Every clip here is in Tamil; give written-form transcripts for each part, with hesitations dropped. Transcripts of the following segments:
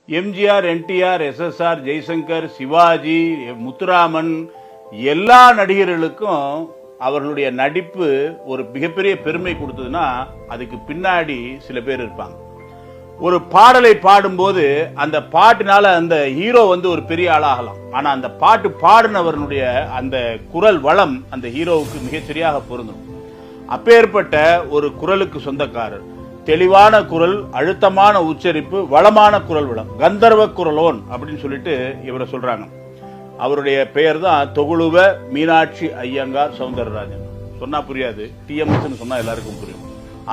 எம்ஜிஆர், என்டிஆர், எஸ்எஸ்ஆர், ஜெய்சங்கர், சிவாஜி, முத்துராமன் எல்லா நடிகர்களுக்கும் அவர்களுடைய நடிப்பு ஒரு மிகப்பெரிய பெருமை கொடுத்ததுன்னா அதுக்கு பின்னாடி சில பேர் இருப்பாங்க. ஒரு பாடலை பாடும்போது அந்த பாட்டினால அந்த ஹீரோ ஒரு பெரிய ஆளாகலாம். ஆனா அந்த பாட்டு பாடினவர்களுடைய அந்த குரல் வளம் அந்த ஹீரோவுக்கு மிகச்சரியாக பொருந்தும். அப்பேற்பட்ட ஒரு குரலுக்கு சொந்தக்காரர், தெளிவான குரல், அழுத்தமான உச்சரிப்பு, வளமான குரல் வளம், கந்தர்வ குரலோன் அப்படின்னு சொல்லிட்டு இவரை சொல்றாங்க. அவருடைய பெயர் தான் தொகுளுவ மீனாட்சி ஐயங்கார் சௌந்தரராஜன். சொன்னா புரியாது, டிஎம்எஸ் சொன்னா எல்லாருக்கும் புரியும்.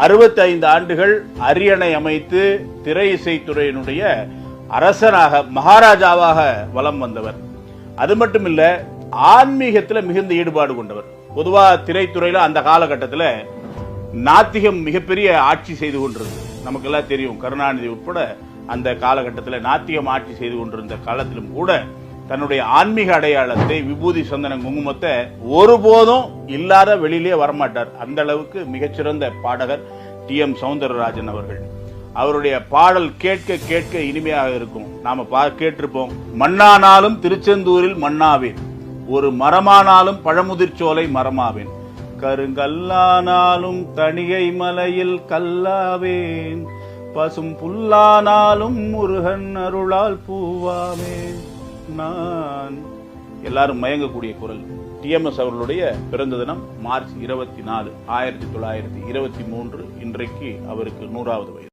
65 ஆண்டுகள் அரியணை அமைத்து திரை இசைத்துறையினுடைய அரசனாக, மகாராஜாவாக வலம் வந்தவர். அது மட்டும் இல்ல, ஆன்மீகத்தில் மிகுந்த ஈடுபாடு கொண்டவர். பொதுவா திரைத்துறையில அந்த காலகட்டத்தில் நாத்திகம் மிகப்பெரிய ஆட்சி செய்து கொண்டிருந்தது. நமக்கெல்லாம் தெரியும், கருணாநிதி உட்பட அந்த காலகட்டத்தில் நாத்திகம் ஆட்சி செய்து கொண்டிருந்த காலத்திலும் கூட தன்னுடைய ஆன்மீக அடையாளத்தை, விபூதி, சந்தனம், குங்குமத்தை ஒருபோதும் இல்லாத வெளியிலே வரமாட்டார். அந்த அளவுக்கு மிகச்சிறந்த பாடகர் டி.எம். சௌந்தரராஜன் அவர்கள். அவருடைய பாடல் கேட்க கேட்க இனிமையாக இருக்கும். நாம கேட்டிருப்போம், மண்ணானாலும் திருச்செந்தூரில் மண்ணாவேன், ஒரு மரமானாலும் பழமுதிர்ச்சோலை மரமாவேன், கருங்கல்லானாலும் தணிகை மலையில் கல்லாவேன், பசும் புல்லானாலும் முருகன் அருளால் பூவாவேன் நான். எல்லாரும் மயங்கக்கூடிய குரல். டிஎம்எஸ் அவர்களுடைய பிறந்த தினம் மார்ச் 24, 1923. இன்றைக்கு அவருக்கு 100வது வயது.